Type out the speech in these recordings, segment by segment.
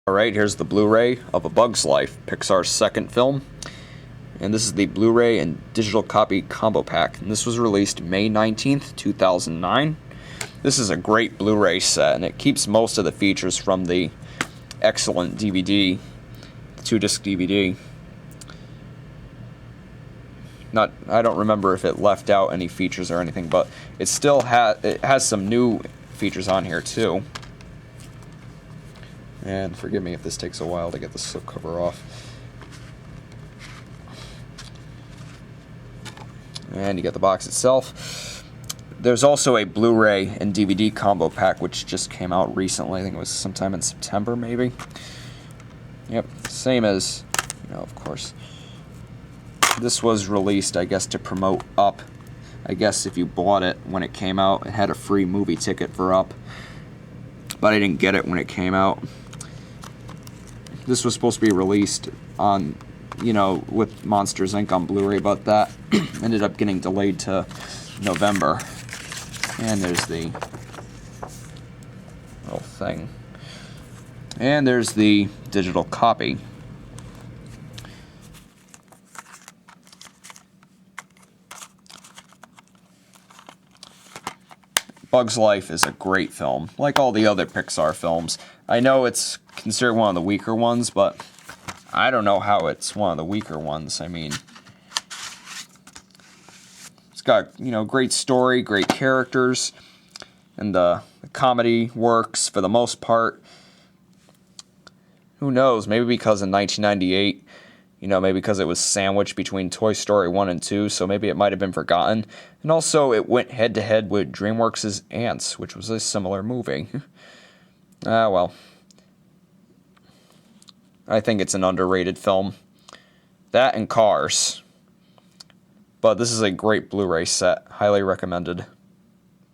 Alright, here's the Blu-ray of A Bug's Life, Pixar's second film. And this is the Blu-ray and digital copy combo pack. And this was released May 19th, 2009. This is a great Blu-ray set, and it keeps most of the features from the excellent DVD, the 2-disc DVD. I don't remember if it left out any features or anything, but it still has some new features on here too. And forgive me if this takes a while to get the slipcover off. And you get the box itself. There's also a Blu-ray and DVD combo pack which just came out recently. I think it was sometime in September, maybe. Yep, same as, of course. This was released, I guess, to promote Up. I guess if you bought it when it came out, it had a free movie ticket for Up. But I didn't get it when it came out. This was supposed to be released on, with Monsters, Inc. on Blu-ray, but that ended up getting delayed to November. And there's the little thing. And there's the digital copy. Bug's Life is a great film, like all the other Pixar films. I know it's considered one of the weaker ones, but I don't know how it's one of the weaker ones. I mean, it's got, great story, great characters, and the comedy works for the most part. Who knows, maybe because in 1998, maybe because it was sandwiched between Toy Story 1 and 2, so maybe it might have been forgotten. And also, it went head-to-head with DreamWorks' Ants, which was a similar movie. Well. I think it's an underrated film. That and Cars. But this is a great Blu-ray set. Highly recommended.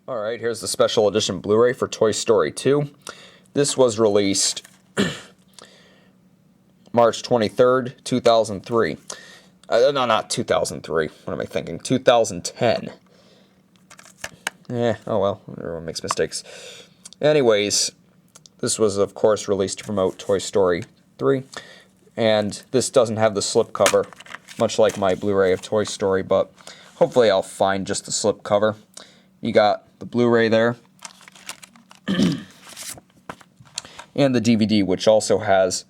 Alright, here's the special edition Blu-ray for Toy Story 2. This was released March 23rd, 2003. No, not 2003. What am I thinking? 2010. Oh well, everyone makes mistakes. Anyways, this was, of course, released to promote Toy Story 3. And this doesn't have the slipcover, much like my Blu-ray of Toy Story, but hopefully I'll find just the slipcover. You got the Blu-ray there. And the DVD, which also has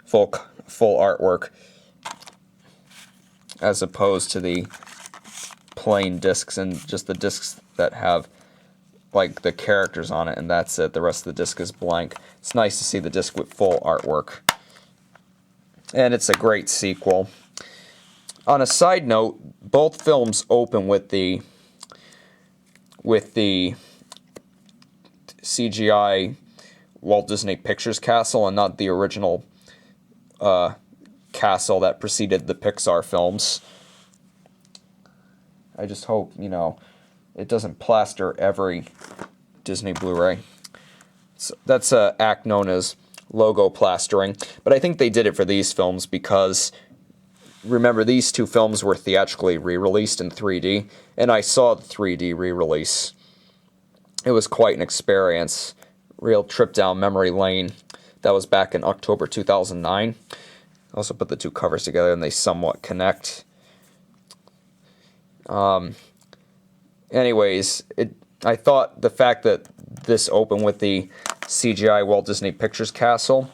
full artwork, as opposed to the plain discs and just the discs that have like the characters on it, and that's it. The rest of the disc is blank. It's nice to see the disc with full artwork. And it's a great sequel. On a side note, both films open with the CGI Walt Disney Pictures castle and not the original castle that preceded the Pixar films. I just hope, it doesn't plaster every Disney Blu-ray. So that's an act known as logo plastering. But I think they did it for these films because, remember, these two films were theatrically re-released in 3D, and I saw the 3D re-release. It was quite an experience. Real trip down memory lane. That was back in October 2009. I also put the two covers together and they somewhat connect. Anyways, I thought the fact that this opened with the CGI Walt Disney Pictures castle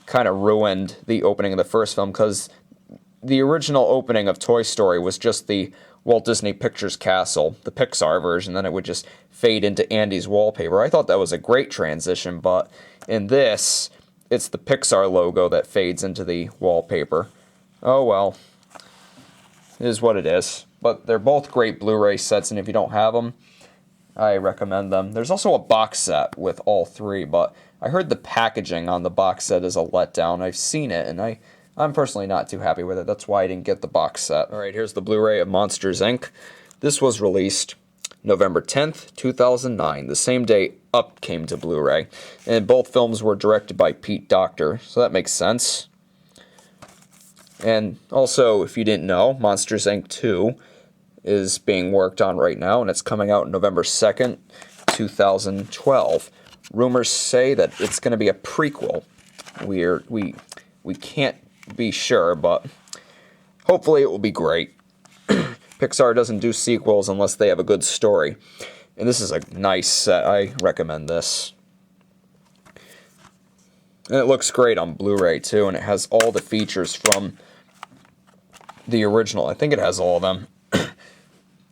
kind of ruined the opening of the first film, because the original opening of Toy Story was just the Walt Disney Pictures castle, the Pixar version, then it would just fade into Andy's wallpaper. I thought that was a great transition, but in this, it's the Pixar logo that fades into the wallpaper. Oh well, it is what it is. But they're both great Blu-ray sets, and if you don't have them, I recommend them. There's also a box set with all three, but I heard the packaging on the box set is a letdown. I've seen it, and I'm personally not too happy with it. That's why I didn't get the box set. Alright, here's the Blu-ray of Monsters, Inc. This was released November 10th, 2009, the same day Up came to Blu-ray. And both films were directed by Pete Docter, so that makes sense. And also, if you didn't know, Monsters, Inc. 2 is being worked on right now, and it's coming out November 2nd, 2012. Rumors say that it's going to be a prequel. We can't be sure, but hopefully it will be great. Pixar doesn't do sequels unless they have a good story. And this is a nice set. I recommend this. And it looks great on Blu-ray too, and it has all the features from the original. I think it has all of them.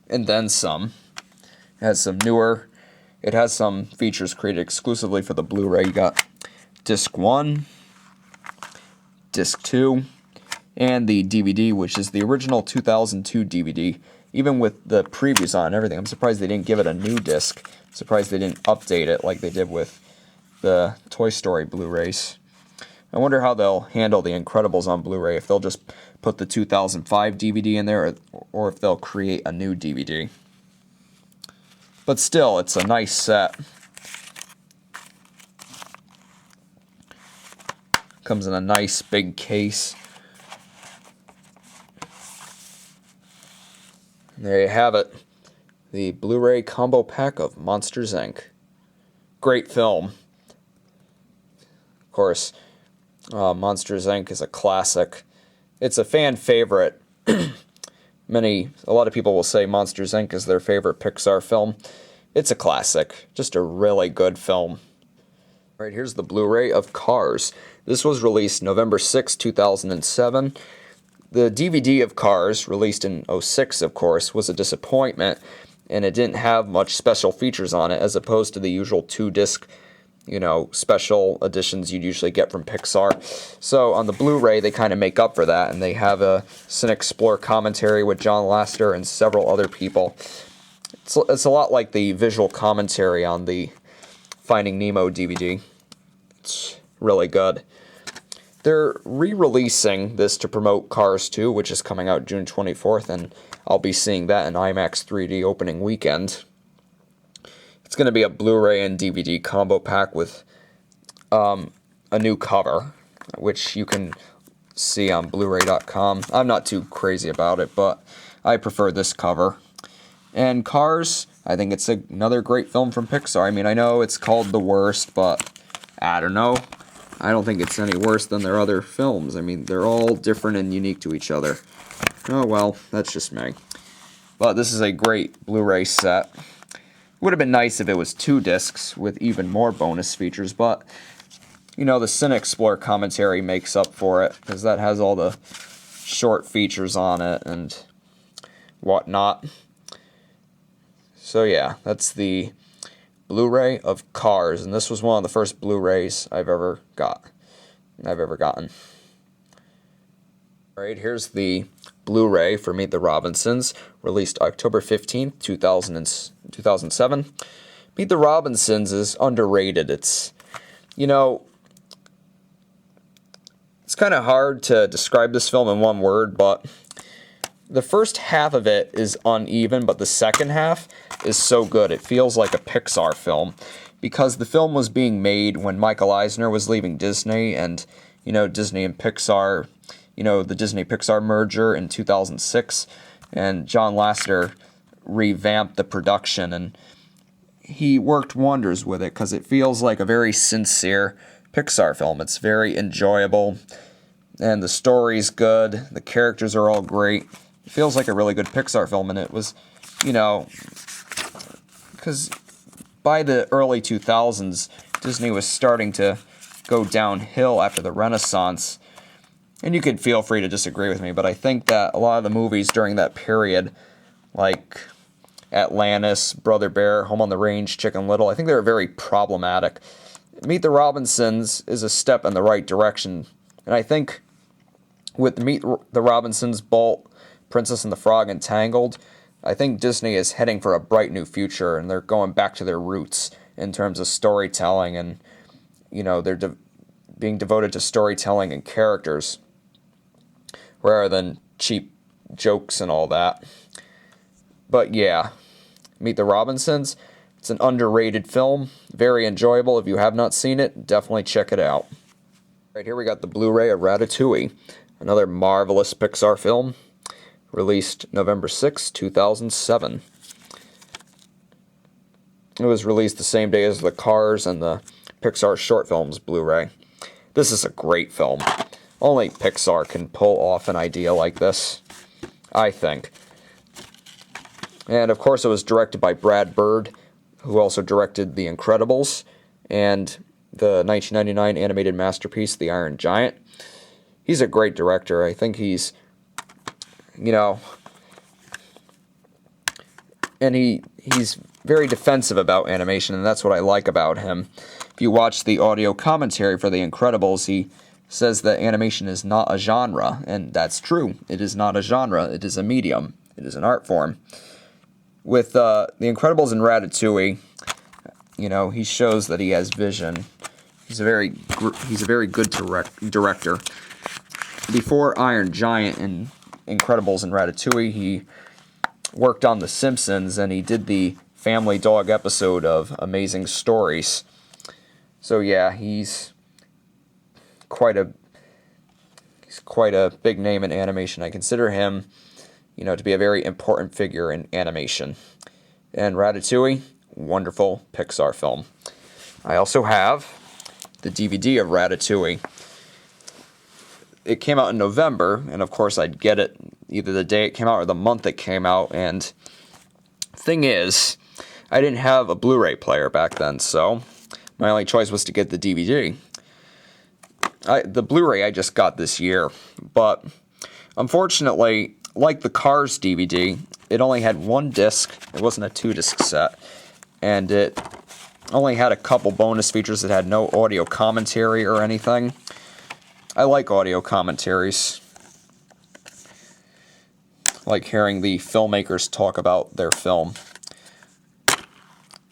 And then some. It has some newer. It has some features created exclusively for the Blu-ray. You got Disc 1, Disc 2, and the DVD, which is the original 2002 DVD. Even with the previews on and everything, I'm surprised they didn't give it a new disc. I'm surprised they didn't update it like they did with the Toy Story Blu-rays. I wonder how they'll handle The Incredibles on Blu-ray, if they'll just put the 2005 DVD in there, or if they'll create a new DVD. But still, it's a nice set. Comes in a nice big case. There you have it. The Blu-ray combo pack of Monsters, Inc. Great film. Of course, Monsters, Inc. is a classic. It's a fan favorite. A lot of people will say Monsters, Inc. is their favorite Pixar film. It's a classic. Just a really good film. All right, here's the Blu-ray of Cars. This was released November 6, 2007. The DVD of Cars, released in 2006, of course, was a disappointment, and it didn't have much special features on it, as opposed to the usual 2-disc, special editions you'd usually get from Pixar. So on the Blu-ray, they kind of make up for that, and they have a Cinexplore commentary with John Lasseter and several other people. It's a lot like the visual commentary on the Finding Nemo DVD. It's really good. They're re-releasing this to promote Cars 2, which is coming out June 24th, and I'll be seeing that in IMAX 3D opening weekend. It's going to be a Blu-ray and DVD combo pack with a new cover, which you can see on Blu-ray.com. I'm not too crazy about it, but I prefer this cover. And Cars, I think it's another great film from Pixar. I mean, I know it's called the worst, but I don't know. I don't think it's any worse than their other films. I mean, they're all different and unique to each other. Oh, well, that's just me. But this is a great Blu-ray set. Would have been nice if it was 2 discs with even more bonus features, but, the Cinexplore commentary makes up for it, because that has all the short features on it and whatnot. So yeah, that's the Blu-ray of Cars, and this was one of the first Blu-rays I've ever gotten. Alright, here's the Blu-ray for Meet the Robinsons, released October 15th, 2007. Meet the Robinsons is underrated. It's kind of hard to describe this film in one word, but the first half of it is uneven, but the second half is so good. It feels like a Pixar film, because the film was being made when Michael Eisner was leaving Disney, and, Disney and Pixar, the Disney-Pixar merger in 2006, and John Lasseter revamped the production, and he worked wonders with it, because it feels like a very sincere Pixar film. It's very enjoyable, and the story's good, the characters are all great. It feels like a really good Pixar film, and it was, because by the early 2000s, Disney was starting to go downhill after the Renaissance. And you could feel free to disagree with me, but I think that a lot of the movies during that period, like Atlantis, Brother Bear, Home on the Range, Chicken Little, I think they were very problematic. Meet the Robinsons is a step in the right direction, and I think with Meet the Robinsons, Bolt, Princess and the Frog, and Tangled, I think Disney is heading for a bright new future, and they're going back to their roots in terms of storytelling, and, they're being devoted to storytelling and characters rather than cheap jokes and all that. But yeah, Meet the Robinsons, it's an underrated film, very enjoyable. If you have not seen it, definitely check it out. Right here we got the Blu-ray of Ratatouille, another marvelous Pixar film, released November 6, 2007. It was released the same day as the Cars and the Pixar short films Blu-ray. This is a great film. Only Pixar can pull off an idea like this, I think. And of course it was directed by Brad Bird, who also directed The Incredibles and the 1999 animated masterpiece, The Iron Giant. He's a great director. I think he's, and he's very defensive about animation, and that's what I like about him. If you watch the audio commentary for The Incredibles, he says that animation is not a genre, and that's true. It is not a genre. It is a medium. It is an art form. With The Incredibles and Ratatouille, he shows that he has vision. He's a very good director. Before Iron Giant and Incredibles and Ratatouille, he worked on The Simpsons, and he did the Family Dog episode of Amazing Stories. So yeah, he's quite a big name in animation. I consider him, to be a very important figure in animation. And Ratatouille, wonderful Pixar film. I also have the DVD of Ratatouille. It came out in November, and of course I'd get it either the day it came out or the month it came out, and thing is, I didn't have a Blu-ray player back then, so my only choice was to get the DVD. The Blu-ray I just got this year, but unfortunately, like the Cars DVD, it only had one disc. It wasn't a 2-disc set, and it only had a couple bonus features. It had no audio commentary or anything. I like audio commentaries. I like hearing the filmmakers talk about their film.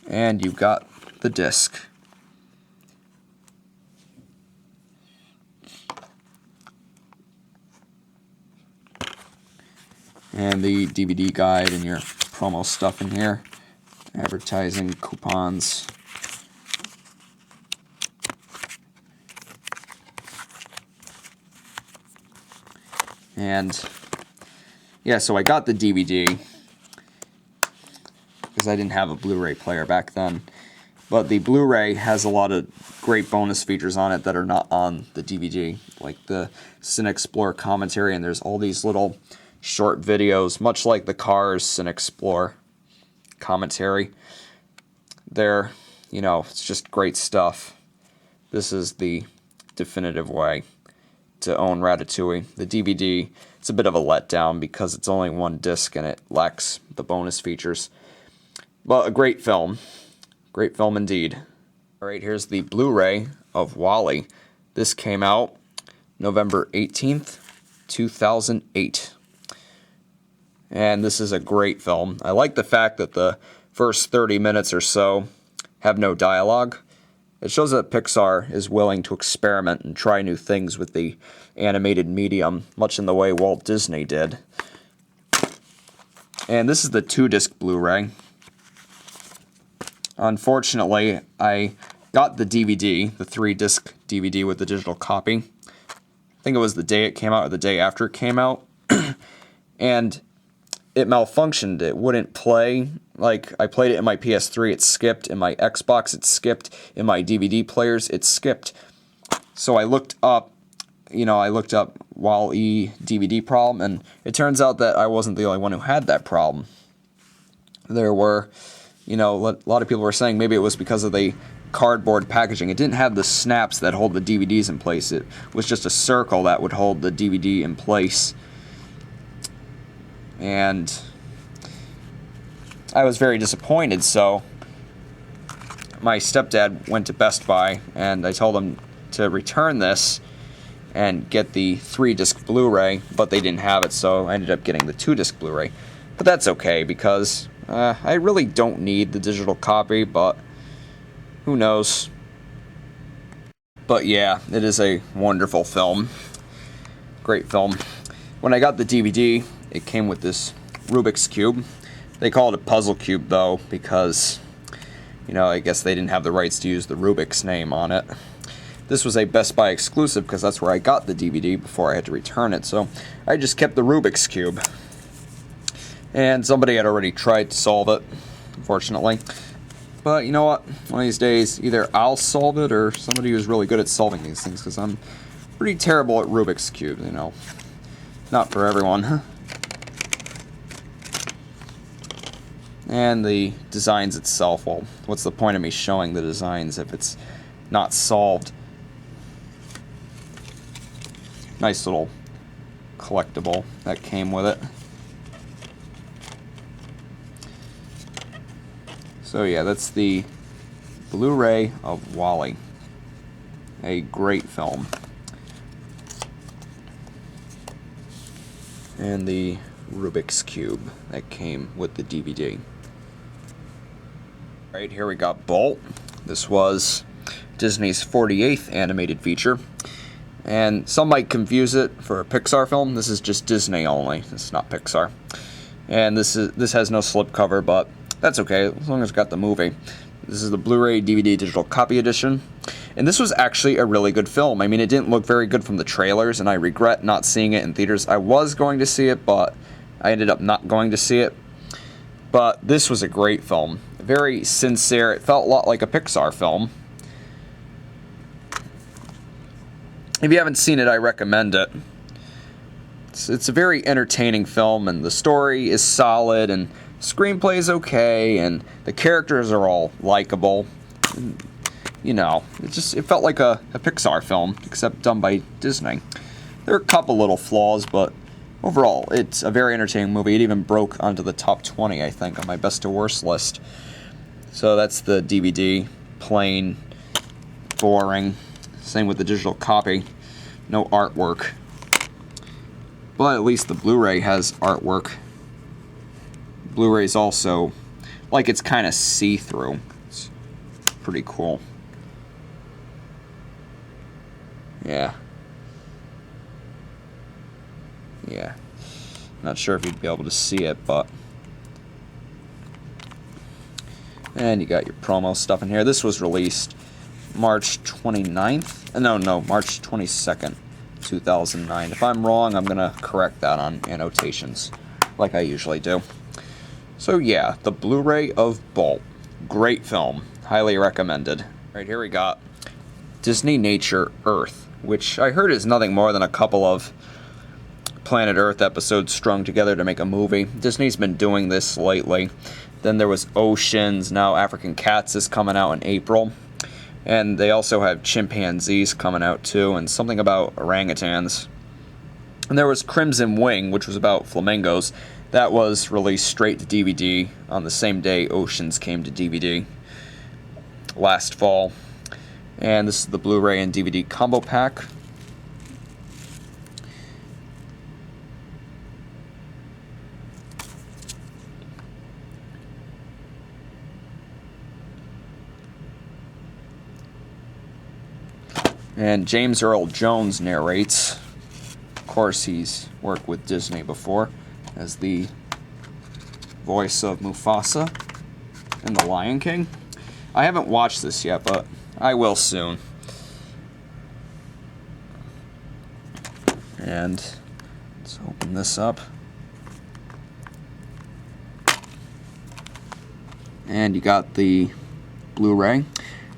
And you've got the disc. And the DVD guide and your promo stuff in here. Advertising, coupons. And yeah, so I got the DVD because I didn't have a Blu-ray player back then. But the Blu-ray has a lot of great bonus features on it that are not on the DVD, like the Cinexplore commentary, and there's all these little short videos, much like the Cars Cinexplore commentary. They're, it's just great stuff. This is the definitive way to own Ratatouille. The DVD, it's a bit of a letdown because it's only one disc and it lacks the bonus features. But a great film. Great film indeed. Alright, here's the Blu-ray of Wall-E. This came out November 18th, 2008. And this is a great film. I like the fact that the first 30 minutes or so have no dialogue. It shows that Pixar is willing to experiment and try new things with the animated medium, much in the way Walt Disney did. And this is the 2-disc Blu-ray. Unfortunately, I got the DVD, the 3-disc DVD with the digital copy. I think it was the day it came out or the day after it came out. And it malfunctioned. It wouldn't play. Like, I played it in my PS3, it skipped. In my Xbox, it skipped. In my DVD players, it skipped. So I looked up, Wall-E DVD problem, and it turns out that I wasn't the only one who had that problem. There were, a lot of people were saying maybe it was because of the cardboard packaging. It didn't have the snaps that hold the DVDs in place. It was just a circle that would hold the DVD in place. And I was very disappointed, so my stepdad went to Best Buy, and I told him to return this and get the 3-disc Blu-ray, but they didn't have it, so I ended up getting the 2-disc Blu-ray. But that's okay, because I really don't need the digital copy, but who knows. But yeah, it is a wonderful film. Great film. When I got the DVD, it came with this Rubik's Cube. They call it a puzzle cube, though, because, I guess they didn't have the rights to use the Rubik's name on it. This was a Best Buy exclusive because that's where I got the DVD before I had to return it, so I just kept the Rubik's Cube. And somebody had already tried to solve it, unfortunately. But you know what? One of these days, either I'll solve it or somebody who's really good at solving these things, because I'm pretty terrible at Rubik's Cube, you know. Not for everyone. And the designs itself, well, what's the point of me showing the designs if it's not solved? Nice little collectible that came with it. So yeah, that's the Blu-ray of Wall-E. A great film. And the Rubik's Cube that came with the DVD. Right, here we got Bolt. This was Disney's 48th animated feature. And some might confuse it for a Pixar film. This is just Disney only. This is not Pixar. And this has no slipcover, but that's okay, as long as it's got the movie. This is the Blu-ray DVD digital copy edition. And this was actually a really good film. I mean, it didn't look very good from the trailers, and I regret not seeing it in theaters. I was going to see it, but I ended up not going to see it. But this was a great film. Very sincere. It felt a lot like a Pixar film. If you haven't seen it, I recommend it. It's a very entertaining film, and the story is solid, and screenplay is okay, and the characters are all likable. You know, it felt like a Pixar film, except done by Disney. There are a couple little flaws, but overall, it's a very entertaining movie. It even broke onto the top 20, I think, on my best to worst list. So that's the DVD. Plain, boring. Same with the digital copy. No artwork. But at least the Blu-ray has artwork. Blu-ray's also, like, it's kind of see-through. It's pretty cool. Yeah. Yeah. Not sure if you'd be able to see it, but... And you got your promo stuff in here. This was released March 29th? No, March 22nd, 2009. If I'm wrong, I'm going to correct that on annotations, like I usually do. So yeah, the Blu-ray of Bolt. Great film. Highly recommended. Right here we got Disneynature Earth, which I heard is nothing more than a couple of Planet Earth episodes strung together to make a movie. Disney's been doing this lately. Then there was Oceans, now African Cats is coming out in April. And they also have chimpanzees coming out too, and something about orangutans. And there was Crimson Wing, which was about flamingos. That was released straight to DVD on the same day Oceans came to DVD last fall. And this is the Blu-ray and DVD combo pack. And James Earl Jones narrates. Of course, he's worked with Disney before as the voice of Mufasa in The Lion King. I haven't watched this yet, but I will soon. And let's open this up. And you got the Blu-ray.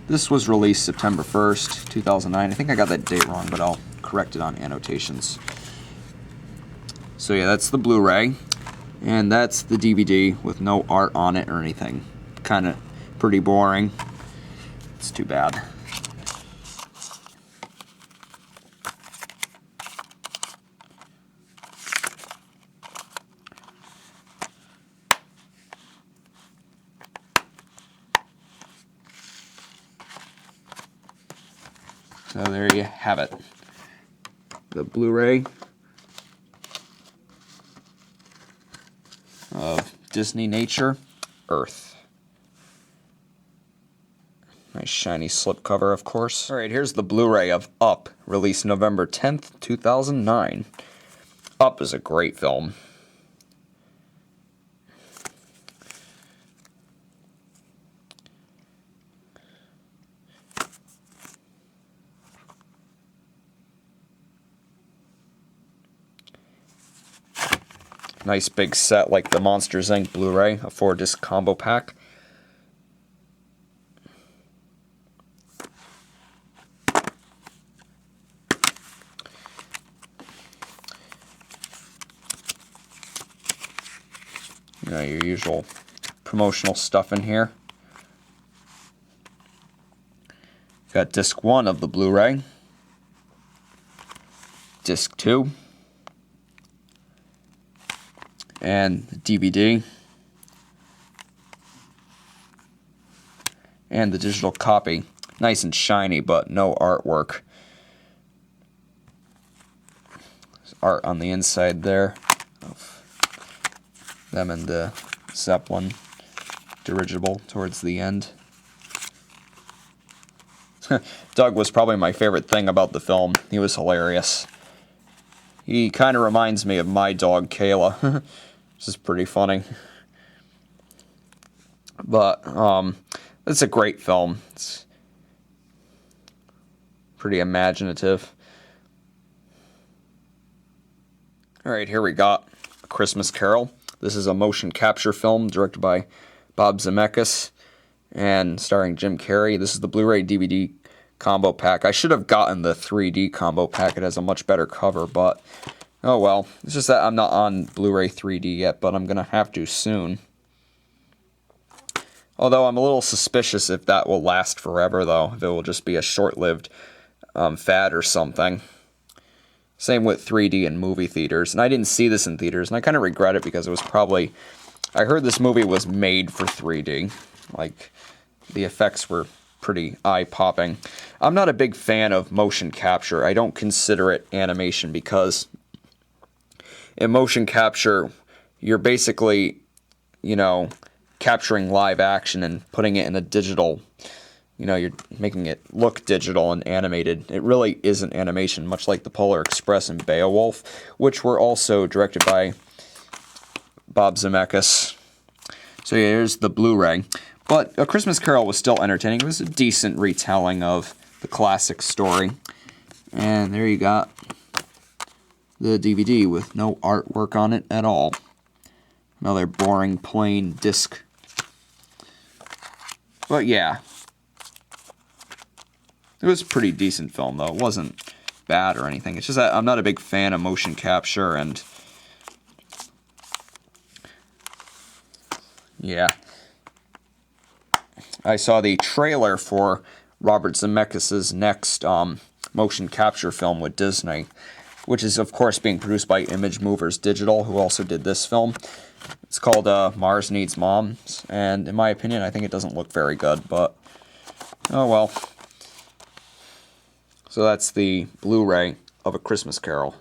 This was released September 1st, 2009. I think I got that date wrong, but I'll correct it on annotations. So yeah, that's the Blu-ray. And that's the DVD with no art on it or anything. Kind of pretty boring. It's too bad. So there you have it. The Blu-ray of Disneynature Earth. Nice shiny slipcover, of course. Alright, here's the Blu-ray of Up, released November 10th, 2009. Up is a great film. Nice big set like the Monsters Inc. Blu-ray, a 4-disc combo pack. your usual promotional stuff in here. Got disc 1 of the Blu-ray, disc 2, and the DVD, and the digital copy. Nice and shiny, but no artwork. There's art on the inside there of them and the Zeppelin dirigible towards the end. Doug was probably my favorite thing about the film. He was hilarious. He kind of reminds me of my dog, Kayla. This is pretty funny. But, it's a great film. It's pretty imaginative. Alright, here we got A Christmas Carol. This is a motion capture film directed by Bob Zemeckis and starring Jim Carrey. This is the Blu-ray DVD combo pack. I should have gotten the 3D combo pack. It has a much better cover, but oh well. It's just that I'm not on Blu-ray 3D yet, but I'm going to have to soon. Although I'm a little suspicious if that will last forever, though. If it will just be a short-lived fad or something. Same with 3D in movie theaters. And I didn't see this in theaters, and I kind of regret it because it was probably... I heard this movie was made for 3D. Like, the effects were pretty eye-popping. I'm not a big fan of motion capture. I don't consider it animation because in motion capture, you're basically, capturing live action and putting it in a digital, you're making it look digital and animated. It really isn't animation, much like the Polar Express and Beowulf, which were also directed by Bob Zemeckis. So yeah, here's the Blu-ray. But A Christmas Carol was still entertaining. It was a decent retelling of the classic story. And there you got the DVD with no artwork on it at all. Another boring, plain disc. But yeah. It was a pretty decent film, though. It wasn't bad or anything. It's just that I'm not a big fan of motion capture, and yeah. I saw the trailer for Robert Zemeckis' next motion capture film with Disney, which is, of course, being produced by Image Movers Digital, who also did this film. It's called Mars Needs Moms, and in my opinion, I think it doesn't look very good, but oh well. So that's the Blu-ray of A Christmas Carol.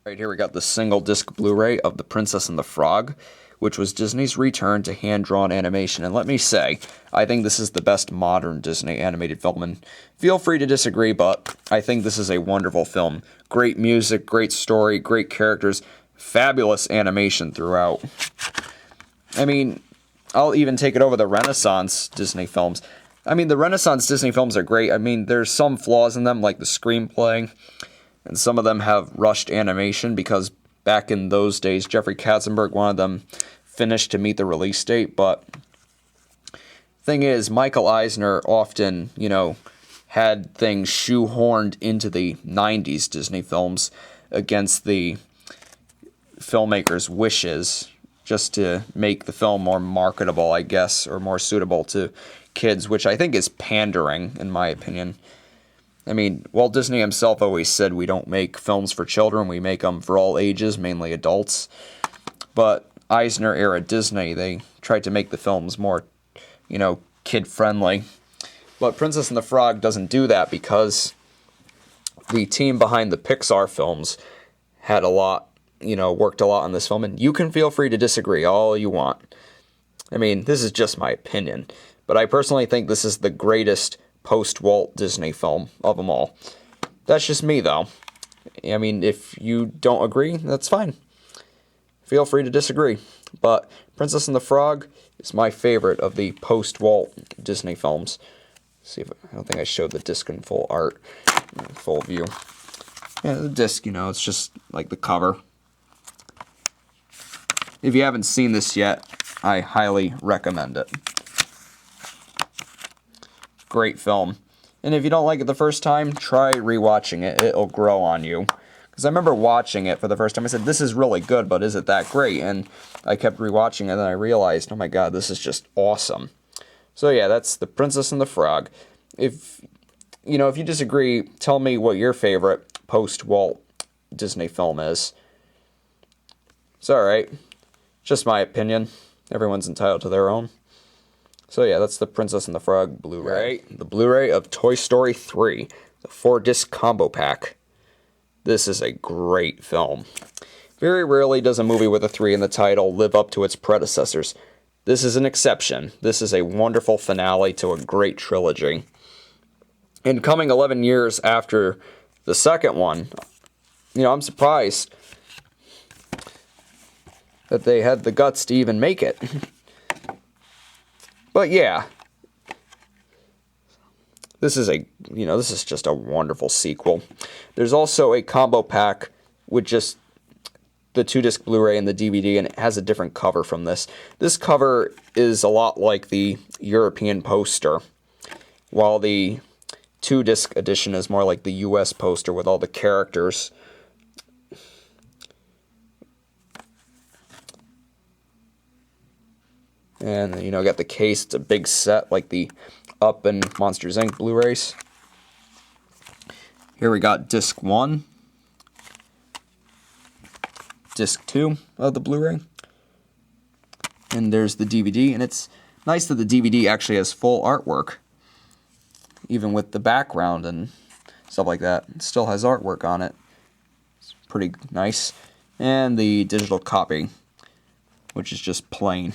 Right here we got the single disc Blu-ray of The Princess and the Frog, which was Disney's return to hand-drawn animation. And let me say, I think this is the best modern Disney animated film. And feel free to disagree, but I think this is a wonderful film. Great music, great story, great characters, fabulous animation throughout. I mean, I'll even take it over the Renaissance Disney films. I mean, the Renaissance Disney films are great. I mean, there's some flaws in them, like the screenplay, and some of them have rushed animation because back in those days, Jeffrey Katzenberg wanted them finished to meet the release date. But thing is, Michael Eisner often, had things shoehorned into the 90s Disney films against the filmmakers' wishes, just to make the film more marketable, I guess, or more suitable to kids, which I think is pandering, in my opinion. I mean, Walt Disney himself always said we don't make films for children, we make them for all ages, mainly adults. But Eisner-era Disney, they tried to make the films more, kid-friendly. But Princess and the Frog doesn't do that because the team behind the Pixar films had a lot, worked a lot on this film. And you can feel free to disagree all you want. I mean, this is just my opinion. But I personally think this is the greatest post-Walt Disney film of them all. That's just me, though. I mean, if you don't agree, that's fine. Feel free to disagree. But Princess and the Frog is my favorite of the post-Walt Disney films. Let's see if I don't think I showed the disc in full art, full view. Yeah, the disc, it's just like the cover. If you haven't seen this yet, I highly recommend it. Great film. And if you don't like it the first time, try rewatching it. It'll grow on you. Because Because I remember watching it for the first time. I said, this is really good, but is it that great? And I kept rewatching it, and then I realized, oh my god, this is just awesome. So yeah, that's The Princess and the Frog. If you disagree, tell me what your favorite post-Walt Disney film is. It's alright. Just my opinion. Everyone's entitled to their own. So yeah, that's The Princess and the Frog Blu-ray. The Blu-ray of Toy Story 3, the 4-disc combo pack. This is a great film. Very rarely does a movie with a 3 in the title live up to its predecessors. This is an exception. This is a wonderful finale to a great trilogy. And coming 11 years after the second one, I'm surprised that they had the guts to even make it. But yeah, this is just a wonderful sequel. There's also a combo pack with just the 2-disc Blu-ray and the DVD, and it has a different cover from this. This cover is a lot like the European poster, while the 2-disc edition is more like the US poster with all the characters. And, got the case. It's a big set like the Up and Monsters, Inc. Blu-rays. Here we got Disc 1. Disc 2 of the Blu-ray. And there's the DVD. And it's nice that the DVD actually has full artwork. Even with the background and stuff like that. It still has artwork on it. It's pretty nice. And the digital copy, which is just plain.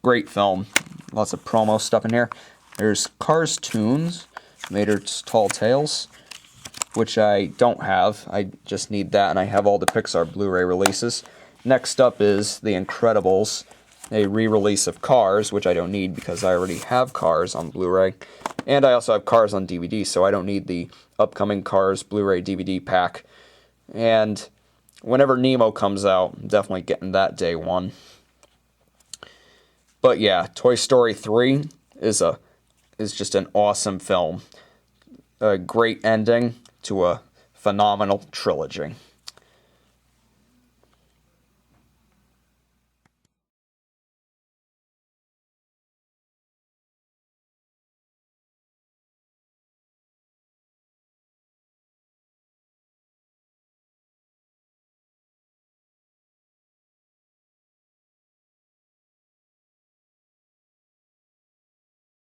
Great film. Lots of promo stuff in here. There's Cars Tunes, Mater's Tall Tales, which I don't have. I just need that, and I have all the Pixar Blu-ray releases. Next up is The Incredibles, a re-release of Cars, which I don't need because I already have Cars on Blu-ray. And I also have Cars on DVD, so I don't need the upcoming Cars Blu-ray DVD pack. And whenever Nemo comes out, I'm definitely getting that day one. But yeah, Toy Story 3 is just an awesome film. A great ending to a phenomenal trilogy.